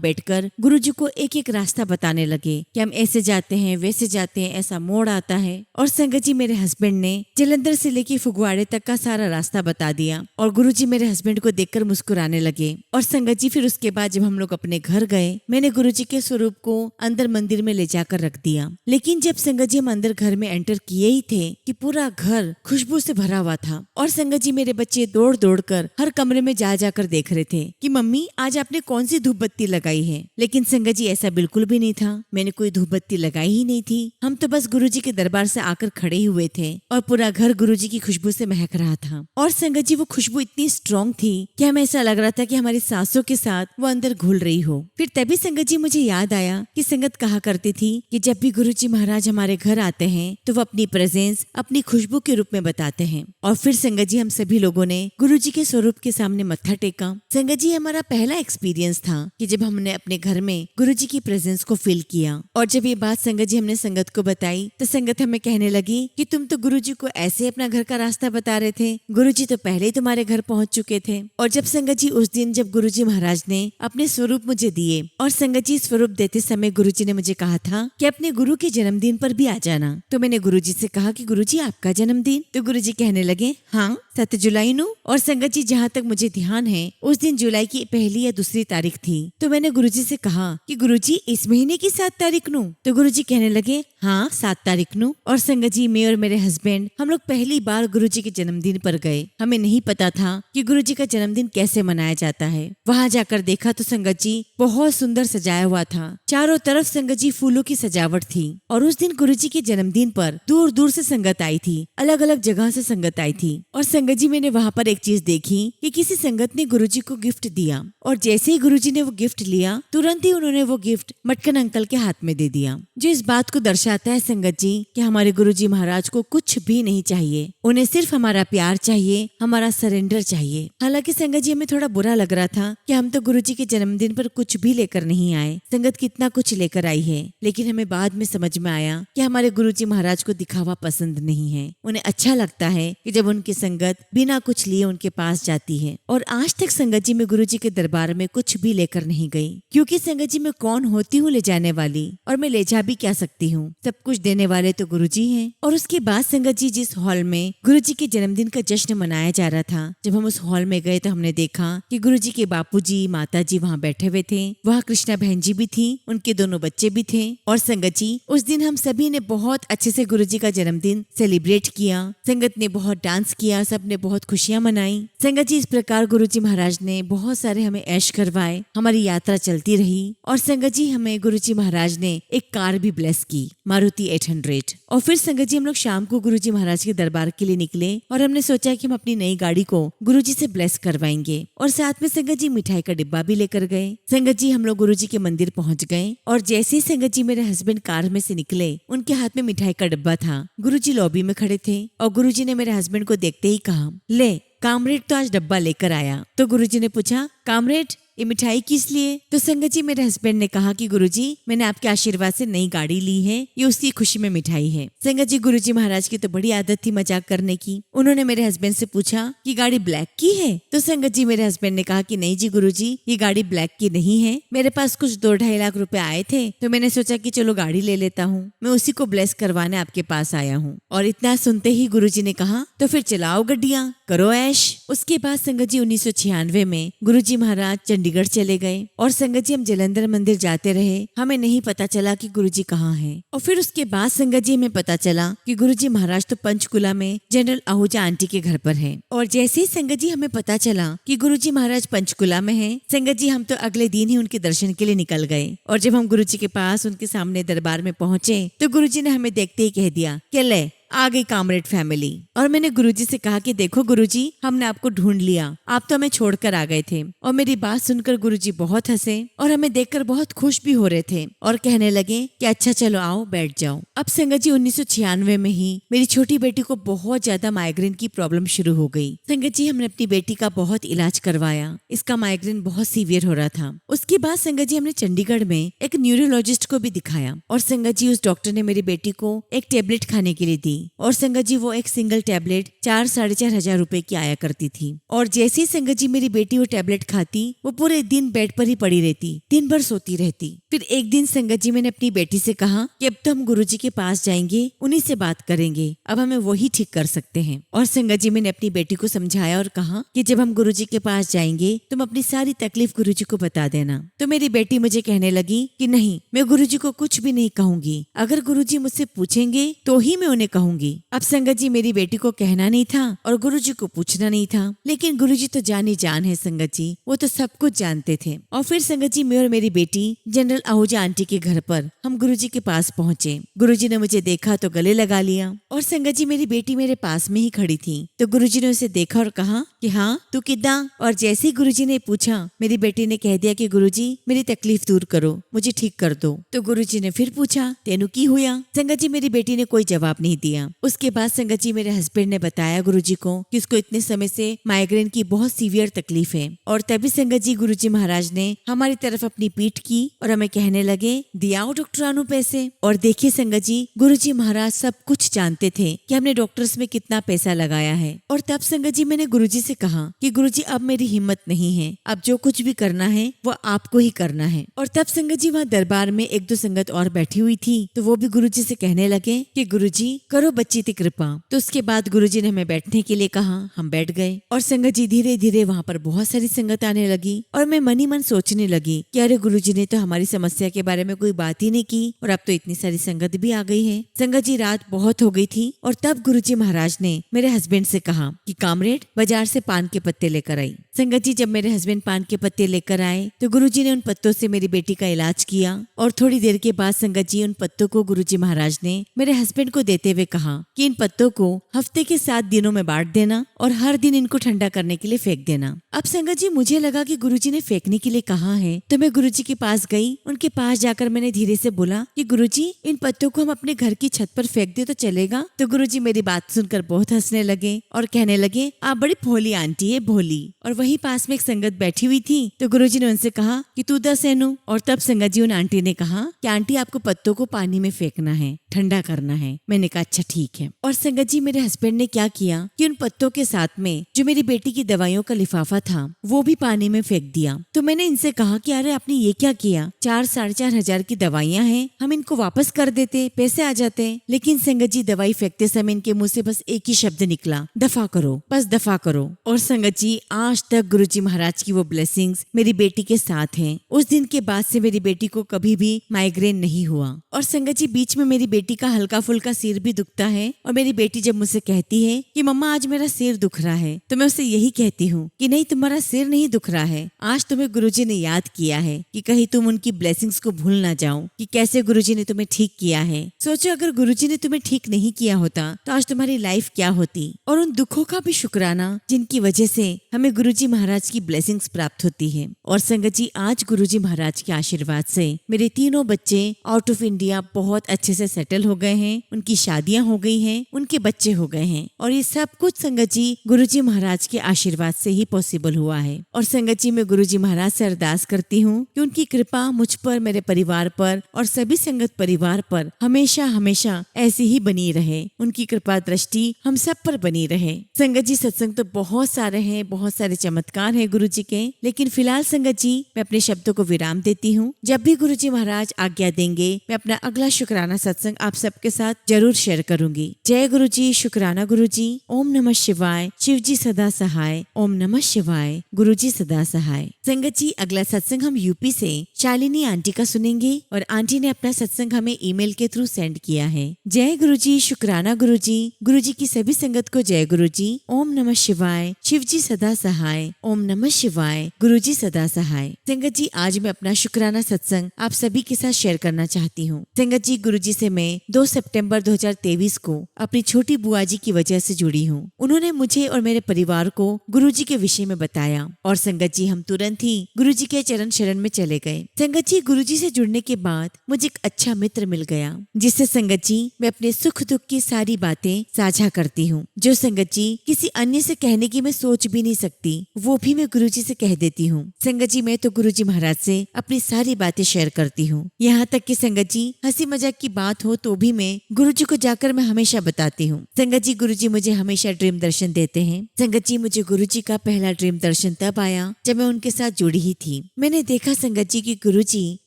Speaker 1: बैठकर गुरुजी को एक एक रास्ता बताने लगे कि हम ऐसे जाते हैं, वैसे जाते हैं, ऐसा मोड़ आता है। और संगत जी मेरे हस्बैंड ने जलंधर से लेके फगवाड़े तक का सारा रास्ता बता दिया और गुरुजी मेरे हस्बैंड को देखकर मुस्कुराने लगे। और संगत जी फिर उसके बाद जब हम लोग अपने घर गए, मैंने गुरुजी के स्वरूप को अंदर मंदिर में ले जाकर रख दिया। लेकिन जब संगत जी हम अंदर घर में एंटर किए ही थे कि पूरा घर खुशबू से भरा हुआ था और संगत जी मेरे बच्चे दौड़ दौड़ कर हर कमरे में जा जाकर देख रहे थे कि मम्मी आज आपने कौन सी धूप बत्ती लगाई है। लेकिन संगत जी ऐसा बिल्कुल भी नहीं था, मैंने कोई धूप बत्ती लगाई ही नहीं थी। हम तो बस गुरुजी के दरबार से आकर खड़े हुए थे और पूरा घर गुरुजी की खुशबू से महक रहा था। और संगत जी वो खुशबू इतनी स्ट्रॉन्ग थी कि हमें ऐसा लग रहा था कि हमारी सांसों के साथ वो अंदर घुल रही हो। फिर तभी संगत जी मुझे याद आया कि संगत कहा करती थी कि जब भी गुरुजी महाराज हमारे घर आते हैं तो वो अपनी प्रेजेंस अपनी खुशबू के रूप में बताते हैं। और फिर संगत जी हम सभी लोगों ने गुरुजी के स्वरूप के सामने मत्था टेका। संगत जी हमारा पहला एक्सपीरियंस था कि जब हमने अपने घर में गुरुजी की प्रेजेंस को फील किया। और जब ये बात संगत जी हमने संगत को बताई तो संगत हमें कहने लगी कि तुम तो गुरुजी को ऐसे अपना घर का रास्ता बता रहे थे, गुरुजी तो पहले ही तुम्हारे घर पहुंच चुके थे। और जब संगत जी उस दिन जब गुरुजी महाराज ने अपने स्वरूप मुझे दिए और संगत जी स्वरूप देते समय गुरुजी ने मुझे कहा था कि अपने गुरु के जन्मदिन पर भी आ जाना। तो मैंने गुरुजी से कहा कि गुरुजी आपका जन्मदिन? तो गुरुजी कहने लगे हाँ 7 जुलाई नू। और संगत जी जहाँ तक मुझे ध्यान है उस दिन जुलाई की पहली या दूसरी तारीख थी। तो मैंने गुरुजी से कहा कि गुरुजी इस महीने की 7 तारीख नू? तो गुरुजी कहने लगे हाँ 7 तारीख नू। और संगत जी मैं और मेरे हस्बैंड हम लोग पहली बार गुरुजी के जन्मदिन पर गए। हमें नहीं पता था कि गुरुजी का जन्मदिन कैसे मनाया जाता है। वहाँ जाकर देखा तो संगत जी बहुत सुंदर सजाया हुआ था, चारों तरफ संगत जी फूलों की सजावट थी। और उस दिन गुरुजी के जन्मदिन पर दूर दूर से संगत आई थी, अलग अलग जगह से संगत आई थी। और संगत जी मैंने वहाँ पर एक चीज देखी कि किसी संगत ने गुरुजी को गिफ्ट दिया और जैसे ही गुरुजी ने वो गिफ्ट लिया तुरंत ही उन्होंने वो गिफ्ट मटकन अंकल के हाथ में दे दिया, जो इस बात को दर्शा चाहता है संगत जी कि हमारे गुरुजी महाराज को कुछ भी नहीं चाहिए, उन्हें सिर्फ हमारा प्यार चाहिए, हमारा सरेंडर चाहिए। हालांकि संगत जी हमें थोड़ा बुरा लग रहा था कि हम तो गुरुजी के जन्मदिन पर कुछ भी लेकर नहीं आए, संगत कितना कुछ लेकर आई है। लेकिन हमें बाद में समझ में आया कि हमारे गुरुजी महाराज को दिखावा पसंद नहीं है। उन्हें अच्छा लगता है कि जब उनकी संगत बिना कुछ लिए उनके पास जाती है। और आज तक संगत जी में गुरुजी के दरबार में कुछ भी लेकर नहीं गई, क्योंकि संगत जी मैं कौन होती हूँ ले जाने वाली, और मैं ले जा भी क्या सकती हूँ, सब कुछ देने वाले तो गुरुजी हैं। और उसके बाद संगत जी जिस हॉल में गुरुजी के जन्मदिन का जश्न मनाया जा रहा था, जब हम उस हॉल में गए तो हमने देखा कि गुरुजी के बापूजी माताजी वहाँ बैठे हुए थे, वहाँ कृष्णा बहन जी भी थी, उनके दोनों बच्चे भी थे। और संगत जी उस दिन हम सभी ने बहुत अच्छे से गुरुजी का जन्मदिन सेलिब्रेट किया। संगत ने बहुत डांस किया, सबने बहुत खुशियाँ मनाई। संगत जी इस प्रकार गुरुजी महाराज ने बहुत सारे हमें ऐश करवाए, हमारी यात्रा चलती रही। और संगत जी हमें गुरुजी महाराज ने एक कार भी ब्लेस की, मारुति 800। और फिर संगत जी हम लोग शाम को गुरुजी महाराज के दरबार के लिए निकले और हमने सोचा कि हम अपनी नई गाड़ी को गुरुजी से ब्लेस करवाएंगे। और साथ में संगत जी मिठाई का डिब्बा भी लेकर गए। संगत जी हम लोग गुरुजी के मंदिर पहुंच गए और जैसे ही संगत जी मेरे हस्बैंड कार में से निकले, उनके हाथ में मिठाई का डिब्बा था। गुरुजी लॉबी में खड़े थे और गुरुजी ने मेरे हस्बैंड को देखते ही कहा, ले कामरेड तो आज डब्बा लेकर आया। तो गुरुजी ने पूछा, कामरेड ये मिठाई किस लिए? तो संगत जी मेरे हस्बैंड ने कहा कि गुरुजी मैंने आपके आशीर्वाद से नई गाड़ी ली है, ये उसकी खुशी में मिठाई है। संगत जी गुरुजी महाराज की तो बड़ी आदत थी मजाक करने की। उन्होंने मेरे हस्बैंड से पूछा कि गाड़ी ब्लैक की है? तो संगत जी मेरे हस्बैंड ने कहा कि नहीं जी गुरुजी, ये गाड़ी ब्लैक की नहीं है, मेरे पास कुछ 2-2.5 लाख रुपए आए थे तो मैंने सोचा कि चलो गाड़ी ले लेता हूँ, मैं उसी को ब्लेस करवाने आपके पास आया हूँ। और इतना सुनते ही गुरुजी ने कहा, तो फिर चलाओ गड्डियाँ, करो ऐश। उसके बाद संगत जी 1996 में गुरुजी महाराज चंडीगढ़ चले गए और संगत जी हम जलंधर मंदिर जाते रहे। हमें नहीं पता चला कि गुरुजी कहाँ हैं। और फिर उसके बाद संगत जी हमें पता चला कि गुरुजी महाराज तो पंचकुला में जनरल आहूजा आंटी के घर पर हैं। और जैसे ही संगत जी हमें पता चला कि गुरुजी महाराज पंचकुला में हैं, संगत जी हम तो अगले दिन ही उनके दर्शन के लिए निकल गए। और जब हम गुरुजी के पास उनके सामने दरबार में पहुंचे तो गुरुजी ने हमें देखते ही कह दिया कि ले आ गई कामरेड फैमिली। और मैंने गुरुजी से कहा कि देखो गुरुजी, हमने आपको ढूंढ लिया, आप तो हमें छोड़कर आ गए थे। और मेरी बात सुनकर गुरुजी बहुत हंसे और हमें देखकर बहुत खुश भी हो रहे थे और कहने लगे कि अच्छा चलो आओ बैठ जाओ। अब संगत जी 1996 में ही मेरी छोटी बेटी को बहुत ज्यादा माइग्रेन की प्रॉब्लम शुरू हो गई। संगत जी हमने अपनी बेटी का बहुत इलाज करवाया, इसका माइग्रेन बहुत सीवियर हो रहा था। उसके बाद संगत जी हमने चंडीगढ़ में एक न्यूरोलॉजिस्ट को भी दिखाया और संगत जी उस डॉक्टर ने मेरी बेटी को एक टेबलेट खाने के लिए दी। और संगत जी वो एक सिंगल टैबलेट 4-4.5 हजार रुपए की आया करती थी। और जैसे ही संगत जी मेरी बेटी वो टैबलेट खाती, वो पूरे दिन बेड पर ही पड़ी रहती, दिन भर सोती रहती। फिर एक दिन संगत जी मैंने अपनी बेटी से कहा कि अब तो हम गुरुजी के पास जाएंगे, उन्हीं से बात करेंगे, अब हमें वही ठीक कर सकते हैं। और संगत जी मैंने अपनी बेटी को समझाया और कहा कि जब हम गुरुजी के पास जाएंगे तुम अपनी सारी तकलीफ गुरुजी को बता देना। तो मेरी बेटी मुझे कहने लगी कि नहीं, मैं गुरुजी को कुछ भी नहीं कहूंगी, अगर गुरुजी मुझसे पूछेंगे तो ही मैं उन्हें कहूंगी। अब संगत जी मेरी बेटी को कहना नहीं था और गुरुजी को पूछना नहीं था, लेकिन गुरुजी तो जानी जान है संगत जी, वो तो सब कुछ जानते थे। और फिर संगत जी मैं और मेरी बेटी जनरल आहूजा आंटी के घर पर हम गुरुजी के पास पहुंचे। गुरुजी ने मुझे देखा तो गले लगा लिया और संगत जी मेरी बेटी मेरे पास में ही खड़ी थी। तो गुरुजी ने उसे देखा और कहा कि हाँ तू किदा। और जैसे ही गुरुजी ने पूछा, मेरी बेटी ने कह दिया कि गुरुजी मेरी तकलीफ दूर करो, मुझे ठीक कर दो। तो गुरुजी ने फिर पूछा, तेनू की हुआ? संगत जी मेरी बेटी ने कोई जवाब नहीं दिया। उसके बाद संगत जी मेरे हस्बैंड ने बताया गुरुजी को कि उसको इतने समय से माइग्रेन की बहुत सीवियर तकलीफ है। और तभी संगत जी गुरुजी महाराज ने हमारी तरफ अपनी पीठ की और हमें कहने लगे, दियाओ डॉक्टरानू पैसे। और देखिए संगत जी गुरुजी महाराज सब कुछ जानते थे कि हमने डॉक्टर्स में कितना पैसा लगाया है। और तब संगत जी मैंने गुरुजी से कहा कि गुरुजी अब मेरी हिम्मत नहीं है, अब जो कुछ भी करना है वो आपको ही करना है। और तब संगत जी वहाँ दरबार में 1-2 संगत और बैठी हुई थी, तो वो भी गुरुजी से कहने लगे कि गुरुजी करो बच्ची की कृपा। तो उसके बाद गुरुजी ने हमें बैठने के लिए कहा, हम बैठ गए। और संगत जी धीरे धीरे वहाँ पर बहुत सारी संगत आने लगी और मैं मन ही मन सोचने लगी कि अरे गुरुजी ने तो हमारी समस्या के बारे में कोई बात ही नहीं की और अब तो इतनी सारी संगत भी आ गई है। संगत जी रात बहुत हो गई थी और तब गुरुजी महाराज ने मेरे हस्बैंड से कहा कि कामरेड बाजार से पान के पत्ते लेकर आई। संगत जी जब मेरे हस्बैंड पान के पत्ते लेकर आए तो गुरुजी ने उन पत्तों से मेरी बेटी का इलाज किया। और थोड़ी देर के बाद संगत जी उन पत्तों को गुरुजी महाराज ने मेरे हस्बैंड को देते हुए कहा कि इन पत्तों को हफ्ते के 7 दिनों में बांट देना और हर दिन इनको ठंडा करने के लिए फेंक देना। अब संगत जी मुझे लगा कि गुरुजी ने फेंकने के लिए कहा है, तो मैं गुरुजी के पास गई। उनके पास जाकर मैंने धीरे से बोला कि गुरुजी, इन पत्तों को हम अपने घर की छत पर फेंक दे तो चलेगा? तो गुरुजी मेरी बात सुनकर बहुत हंसने लगे और कहने लगे, आप बड़ी भोली आंटी है, भोली। और वही पास में एक संगत बैठी हुई थी, तो गुरुजी ने उनसे कहा कि तू दस एनु। और तब संगत जी उन आंटी ने कहा कि आंटी आपको पत्तों को पानी में फेंकना है, ठंडा करना है। मैंने कहा अच्छा ठीक है। और संगत जी मेरे हस्बैंड ने क्या किया कि उन पत्तों के साथ में जो मेरी बेटी की दवाइयों का लिफाफा था वो भी पानी में फेंक दिया। तो मैंने इनसे कहा कि अरे आपने ये क्या किया, 4-4.5 हजार की दवाइयां हैं, हम इनको वापस कर देते, पैसे आ जाते। लेकिन संगत जी दवाई फेंकते समय इनके मुंह से बस एक ही शब्द निकला, दफा करो, बस दफा करो। और संगत जी आज तक गुरुजी महाराज की वो ब्लेसिंग्स मेरी बेटी के साथ हैं। उस दिन के बाद से मेरी बेटी को कभी भी माइग्रेन नहीं हुआ। और संगत जी बीच में मेरी बेटी का हल्का फुल्का सिर भी दुखता है, और मेरी बेटी जब मुझसे कहती है कि मम्मा आज मेरा सिर दुख रहा है, तो मैं उससे यही कहती हूँ कि नहीं, तुम्हारा सिर नहीं दुख रहा है, आज तुम्हें गुरुजी ने याद किया है कि कहीं तुम उनकी ब्लेसिंग्स को भूल ना जाओ कि कैसे गुरुजी ने तुम्हें ठीक किया है। सोचो अगर गुरुजी ने तुम्हें ठीक नहीं किया होता तो आज तुम्हारी लाइफ क्या होती। और उन दुखों का भी शुक्राना जिनकी वजह से हमें गुरुजी महाराज की ब्लेसिंग्स प्राप्त होती है। और संगत जी आज गुरुजी महाराज के आशीर्वाद से मेरे तीनों बच्चे आउट ऑफ इंडिया बहुत अच्छे से सेटल हो गए हैं, उनकी शादियां हो गई हैं, उनके बच्चे हो गए हैं। और ये सब कुछ संगत जी गुरुजी महाराज के आशीर्वाद से ही पॉसिबल हुआ है। और संगत जी मैं गुरुजी महाराज से अरदास करती हूँ कि उनकी कृपा मुझ पर, मेरे परिवार पर और सभी संगत परिवार पर हमेशा हमेशा ऐसी ही बनी रहे। उनकी कृपा दृष्टि हम सब पर बनी रहे। संगत जी सत्संग तो बहुत सारे हैं, बहुत सारे चमत्कार हैं गुरुजी के, लेकिन फिलहाल संगत जी मैं अपने शब्दों को विराम देती हूँ। जब भी गुरुजी महाराज आज्ञा देंगे मैं अपना अगला शुक्राना सत्संग आप सबके साथ जरूर शेयर करूंगी। जय गुरुजी, शुक्राना गुरुजी। ओम नमः शिवाय। शिव जी सदा सहाय। ओम नमः शिवाय। गुरुजी सदा सहाय। संगत जी अगला सत्संग हम यूपी से शालिनी आंटी का सुनेंगे, और आंटी ने अपना सत्संग हमें ईमेल के थ्रू सेंड किया है। जय गुरुजी, शुक्राना गुरुजी। गुरुजी की सभी संगत को जय गुरुजी। ओम नमः शिवाय। शिव जी सदा सहाय। ओम नमः शिवाय। गुरुजी सदा सहाय। संगत जी आज मैं अपना शुक्राना सत्संग आप सभी के साथ शेयर करना चाहती हूँ। संगत जी गुरुजी से मैं 2 सितंबर 2023 को अपनी छोटी बुआ जी की वजह से जुड़ी हूँ। उन्होंने मुझे और मेरे परिवार को गुरुजी के विषय में बताया, और संगत जी हम तुरंत ही गुरुजी के चरण शरण में चले गए। संगत जी गुरुजी से जुड़ने के बाद मुझे एक अच्छा मित्र मिल गया, जिससे संगत जी मैं अपने सुख दुख की सारी बातें साझा करती हूँ। जो संगत जी किसी अन्य से कहने की मैं सोच भी नहीं सकती, वो भी मैं गुरुजी से कह देती हूँ। संगत जी मैं तो गुरुजी महाराज से अपनी सारी बातें शेयर करती हूँ। यहाँ तक कि संगत जी हंसी मजाक की बात हो तो भी मैं गुरुजी को जाकर मैं हमेशा बताती हूँ। संगत जी गुरुजी मुझे हमेशा ड्रीम दर्शन देते हैं। संगत जी मुझे गुरुजी का पहला ड्रीम दर्शन तब आया जब मैं उनके साथ जुड़ी ही थी। मैंने देखा संगत जी की गुरुजी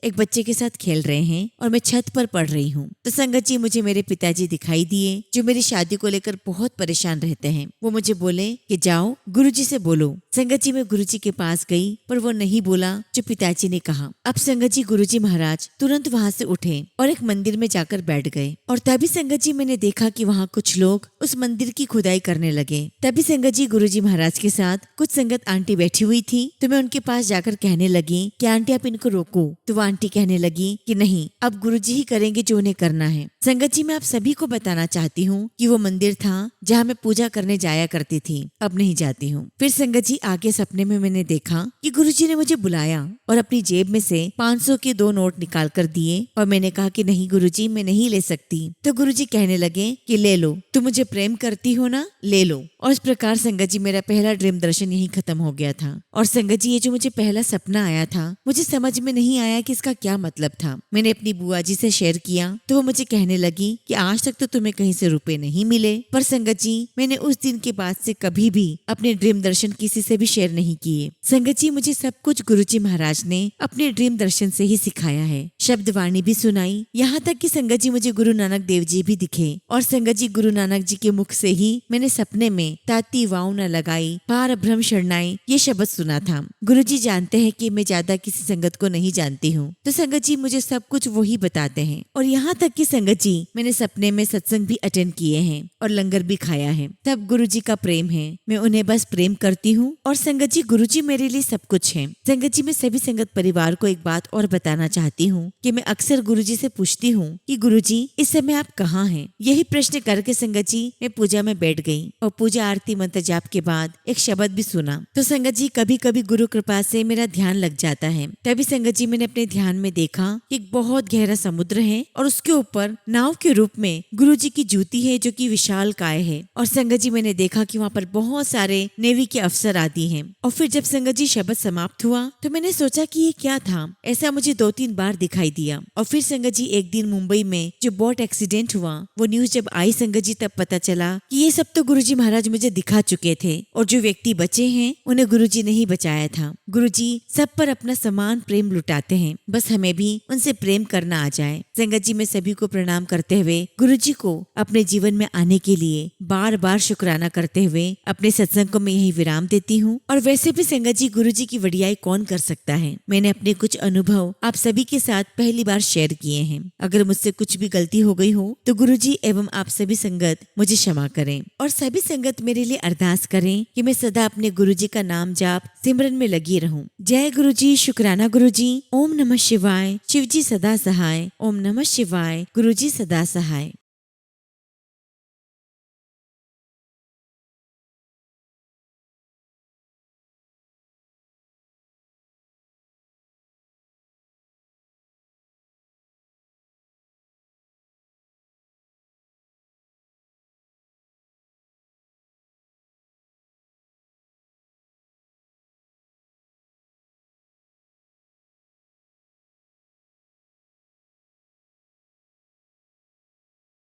Speaker 1: एक बच्चे के साथ खेल रहे हैं और मैं छत पर पढ़ रही हूँ। तो संगत जी मुझे मेरे पिताजी दिखाई दिए, जो मेरी शादी को लेकर बहुत परेशान रहते हैं। वो मुझे बोले कि जाओ गुरुजी से बोलो। संगत जी मैं गुरुजी के पास गई, पर वो नहीं बोला जो पिताजी ने कहा। अब संगत जी गुरुजी महाराज तुरंत वहाँ से उठे और एक मंदिर में जाकर बैठ गए। और तभी संगत जी मैंने देखा कि वहाँ कुछ लोग उस मंदिर की खुदाई करने लगे। तभी संगत जी गुरुजी महाराज के साथ कुछ संगत आंटी बैठी हुई थी, तो मैं उनके पास जाकर कहने लगी कि आंटी आप इनको रोको। तो वो आंटी कहने लगी कि नहीं, अब गुरुजी ही करेंगे जो उन्हें करना है। संगत जी मैं आप सभी को बताना चाहती हूँ कि वो मंदिर था जहाँ मैं पूजा करने जाया करती थी, अब नहीं जाती हूँ। फिर संगत जी आगे सपने में मैंने देखा कि गुरुजी ने मुझे बुलाया और अपनी जेब में से 500 के 2 नोट निकाल कर दिए, और मैंने कहा कि नहीं गुरुजी मैं नहीं ले सकती। तो गुरुजी कहने लगे कि ले लो, तुम मुझे प्रेम करती हो ना, ले लो। और इस प्रकार संगत जी मेरा पहला ड्रीम दर्शन यही खत्म हो गया था। और संगत जी ये जो मुझे पहला सपना आया था, मुझे समझ में नहीं आया कि इसका क्या मतलब था। मैंने अपनी बुआ जी से शेयर किया तो वो मुझे कहने लगी कि आज तक तो तुम्हें कहीं से रुपए नहीं मिले। पर संगत जी मैंने उस दिन के बाद से कभी भी अपने ड्रीम दर्शन किसी से भी शेयर नहीं किए। संगत जी मुझे सब कुछ गुरुजी महाराज ने अपने ड्रीम दर्शन से ही सिखाया है। शब्द वाणी भी सुनाई, यहाँ तक कि संगत जी मुझे गुरु नानक देव जी भी दिखे। और संगत जी गुरु नानक जी के मुख से ही मैंने सपने में ताती वाव न लगाई पार ब्रह्म शरणाई ये शब्द सुना था। गुरुजी जानते हैं कि मैं ज्यादा किसी संगत को नहीं जानती हूँ, तो संगत जी मुझे सब कुछ वही बताते हैं। और यहाँ तक कि संगत जी मैंने सपने में सत्संग भी अटेंड किए हैं और लंगर भी खाया है। तब गुरुजी का प्रेम है, मैं उन्हें बस प्रेम करती हूँ। और संगत जी गुरुजी मेरे लिए सब कुछ है। संगत जी मैं सभी संगत परिवार को एक बात और बताना चाहती हूँ कि मैं अक्सर गुरुजी से पूछती हूँ कि गुरुजी इस समय आप कहाँ हैं। यही प्रश्न करके संगत जी मैं पूजा में बैठ गई और पूजा आरती मंत्र जाप के बाद एक शब्द भी सुना। तो संगत जी कभी कभी गुरु कृपा से मेरा ध्यान लग जाता है। तभी संगत जी मैंने अपने ध्यान में देखा कि एक बहुत गहरा समुद्र है और उसके ऊपर नाव के रूप में गुरुजी की जूती है जो कि विशाल काय है। और संगत जी मैंने देखा कि वहाँ पर बहुत सारे नेवी के अफसर आदि हैं। और फिर जब संगत जी शब्द समाप्त हुआ तो मैंने सोचा कि ये क्या था। ऐसा मुझे 2-3 बार दिखाई दिया। और फिर संगत जी एक दिन मुंबई में जो बोट एक्सीडेंट हुआ वो न्यूज जब आई संगत जी तब पता चला कि ये सब तो गुरुजी महाराज मुझे दिखा चुके थे और जो व्यक्ति बचे हैं उन्हें गुरुजी ने ही बचाया था। गुरुजी सब पर अपना समान प्रेम लुटाते हैं, बस हमें भी उनसे प्रेम करना आ जाए। संगत जी मैं सभी को प्रणाम करते हुए गुरुजी को अपने जीवन में आने के लिए बार बार शुक्राना करते हुए अपने सत्संग को मैं यही विराम देती हूँ। और वैसे भी संगत जी गुरुजी की वडियाई कौन कर सकता है। मैंने अपने कुछ अनुभव आप सभी के साथ पहली बार शेयर किए हैं। अगर मुझसे कुछ भी गलती हो गई हो तो गुरुजी एवं आप सभी संगत मुझे क्षमा करें और सभी संगत मेरे लिए अरदास करें कि मैं सदा अपने गुरुजी का नाम जाप सिमरन में लगी रहूं। जय गुरुजी, शुक्राना गुरुजी। ओम नमः शिवाय। शिवजी सदा सहाय। ओम नमः शिवाय। गुरुजी सदा सहाय।